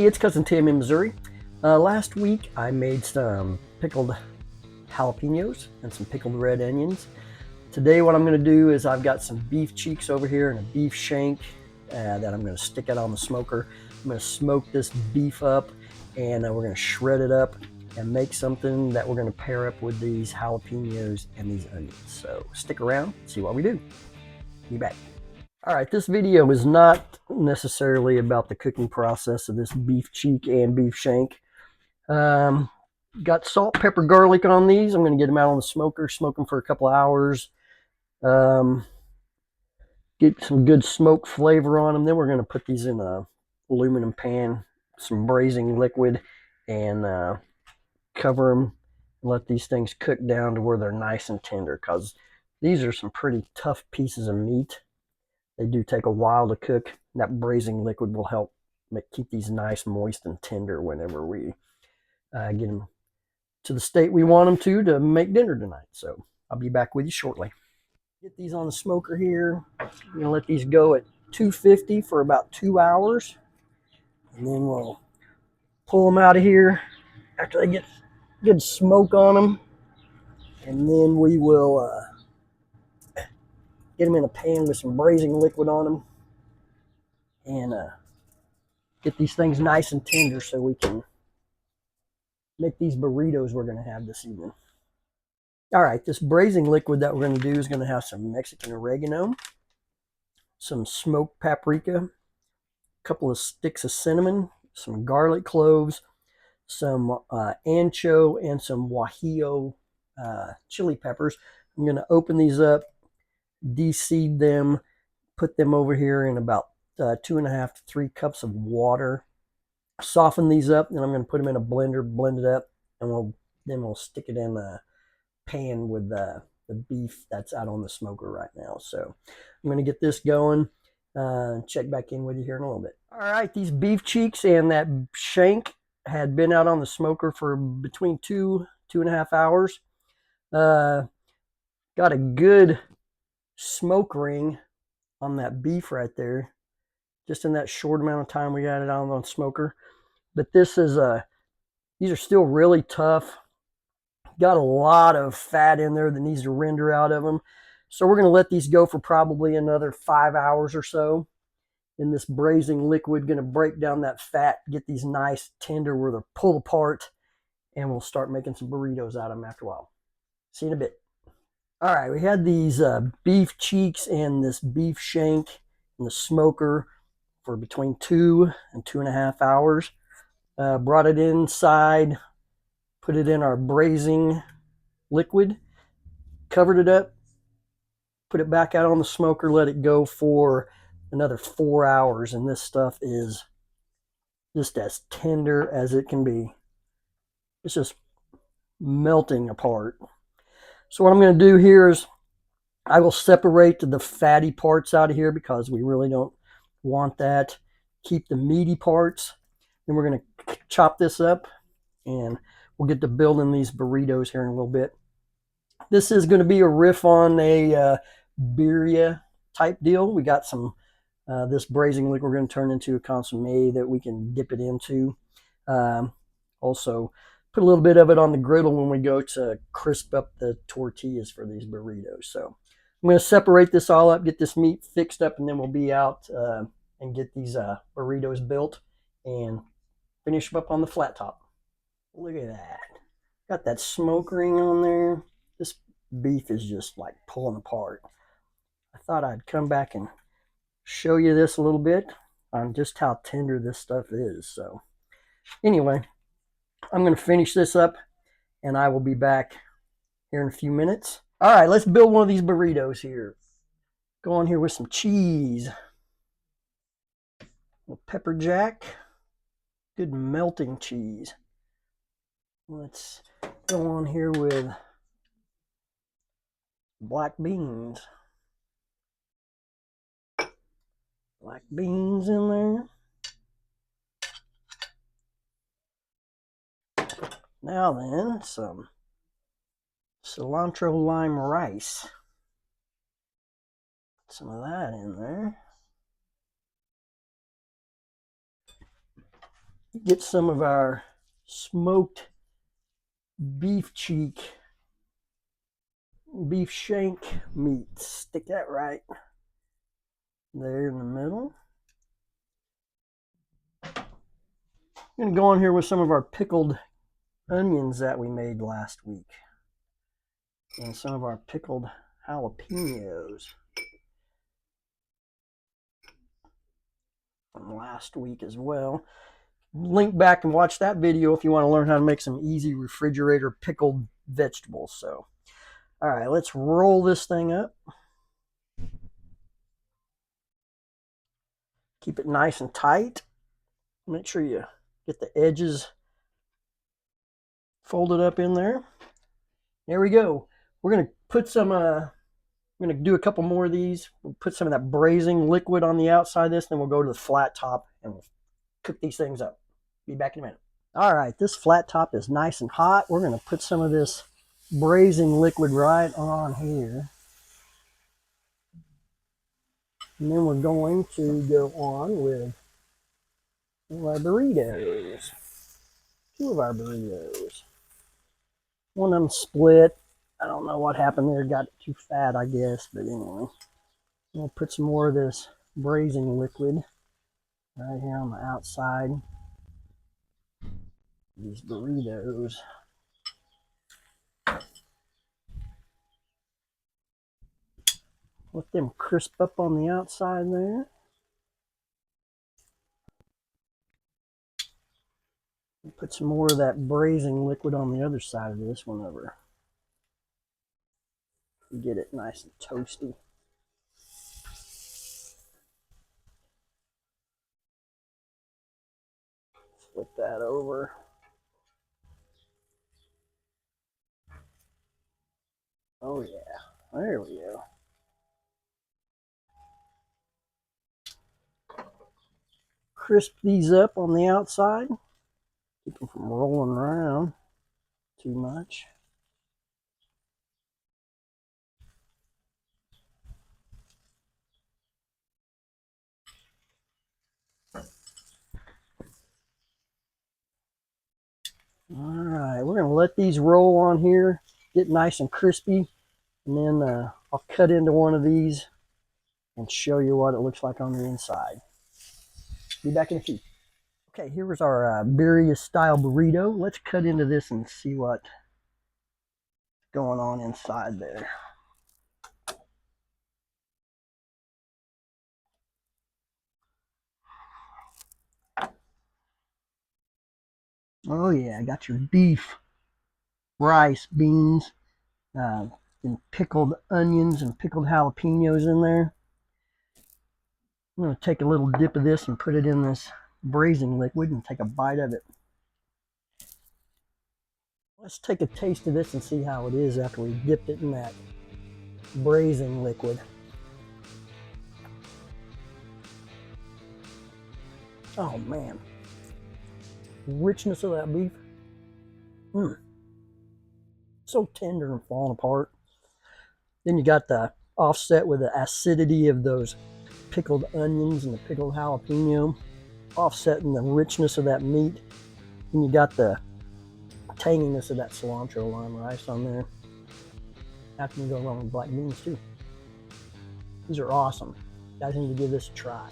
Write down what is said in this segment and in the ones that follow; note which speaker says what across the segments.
Speaker 1: Hey, it's Cousin Tim in Missouri. Last week I made some pickled jalapenos and some pickled red onions. Today what I'm going to do is I've got some beef cheeks over here and a beef shank that I'm going to stick it on the smoker. I'm going to smoke this beef up and we're going to shred it up and make something that we're going to pair up with these jalapenos and these onions. So stick around, see what we do. Be back. All right, this video is not necessarily about the cooking process of this beef cheek and beef shank. Got salt, pepper, garlic on these. I'm going to get them out on the smoker, smoke them for a couple of hours. Get some good smoke flavor on them. Then we're going to put these in a aluminum pan, some braising liquid, and cover them and let these things cook down to where they're nice and tender, because these are some pretty tough pieces of meat. They do take a while to cook. That braising liquid will help keep these nice, moist, and tender whenever we get them to the state we want them to make dinner tonight. So I'll be back with you shortly. Get these on the smoker here. I'm going to let these go at 250 for about 2 hours. And then we'll pull them out of here after they get good smoke on them. And then we will get them in a pan with some braising liquid on them. And get these things nice and tender so we can make these burritos we're going to have this evening. All right, this braising liquid that we're going to do is going to have some Mexican oregano, some smoked paprika, a couple of sticks of cinnamon, some garlic cloves, some ancho, and some guajillo chili peppers. I'm going to open these up, de-seed them, put them over here in about 2.5 to 3 cups of water. Soften these up, and I'm going to put them in a blender, blend it up, and then we'll stick it in a pan with the beef that's out on the smoker right now. So I'm going to get this going. Check back in with you here in a little bit. All right, these beef cheeks and that shank had been out on the smoker for between 2.5 hours. Got a good smoke ring on that beef right there, just in that short amount of time we got it on the smoker. But these are still really tough. Got a lot of fat in there that needs to render out of them. So we're going to let these go for probably another 5 hours or so. In this braising liquid, going to break down that fat, get these nice tender where they're pull apart, and we'll start making some burritos out of them after a while. See you in a bit. All right, we had these beef cheeks and this beef shank in the smoker for between 2 and 2.5 hours. Brought it inside, put it in our braising liquid, covered it up, put it back out on the smoker, let it go for another 4 hours, and this stuff is just as tender as it can be. It's just melting apart. So what I'm going to do here is I will separate the fatty parts out of here because we really don't want that. Keep the meaty parts. Then we're going to chop this up and we'll get to building these burritos here in a little bit. This is going to be a riff on a birria type deal. We got some this braising liquid we're going to turn into a consomme that we can dip it into. Also put a little bit of it on the griddle when we go to crisp up the tortillas for these burritos. So I'm going to separate this all up, get this meat fixed up, and then we'll be out and get these burritos built and finish them up on the flat top. Look at that. Got that smoke ring on there. This beef is just like pulling apart. I thought I'd come back and show you this a little bit on just how tender this stuff is. So anyway, I'm going to finish this up and I will be back here in a few minutes. All right, let's build one of these burritos here. Go on here with some cheese, a little pepper jack, good melting cheese. Let's go on here with black beans. Black beans in there. Now then, some cilantro lime rice. Put some of that in there. get some of our smoked beef cheek, beef shank meat. Stick that right there in the middle. I'm going to go on here with some of our pickled onions that we made last week. And some of our pickled jalapenos from last week as well. Link back and watch that video if you want to learn how to make some easy refrigerator pickled vegetables. So, all right, let's roll this thing up. Keep it nice and tight. Make sure you get the edges folded up in there. There we go. We're going to put some, we're going to do a couple more of these. We'll put some of that braising liquid on the outside of this, then we'll go to the flat top and we'll cook these things up. Be back in a minute. All right, this flat top is nice and hot. We're going to put some of this braising liquid right on here. And then we're going to go on with our burritos. Two of our burritos. One of them split. I don't know what happened there. It got too fat, I guess. But anyway, we'll put some more of this braising liquid right here on the outside. These burritos. Let them crisp up on the outside there. Put some more of that braising liquid on the other side of this whenever you get it nice and toasty. Flip that over. Oh yeah, there we go. Crisp these up on the outside. Keep them from rolling around too much. All right, we're going to let these roll on here, get nice and crispy, and then I'll cut into one of these and show you what it looks like on the inside. Be back in a few. Okay, here was our birria-style burrito. Let's cut into this and see what's going on inside there. Oh yeah, I got your beef, rice, beans, and pickled onions and pickled jalapenos in there. I'm going to take a little dip of this and put it in this braising liquid and take a bite of it. Let's take a taste of this and see how it is after we dipped it in that braising liquid. Oh man, richness of that beef. So tender and falling apart. Then you got the offset with the acidity of those pickled onions and the pickled jalapeno, offsetting the richness of that meat. And you got the tanginess of that cilantro lime rice on there. How can you go wrong with black beans too? These are awesome. You guys need to give this a try.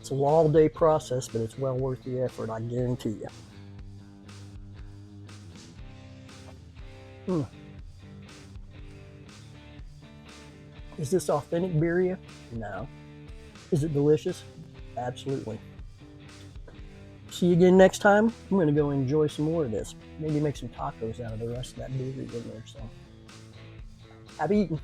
Speaker 1: It's an all-day process, but it's well worth the effort, I guarantee you. Is this authentic birria? No. Is it delicious? Absolutely. See you again next time. I'm going to go enjoy some more of this. Maybe make some tacos out of the rest of that birria in there. So, happy eating.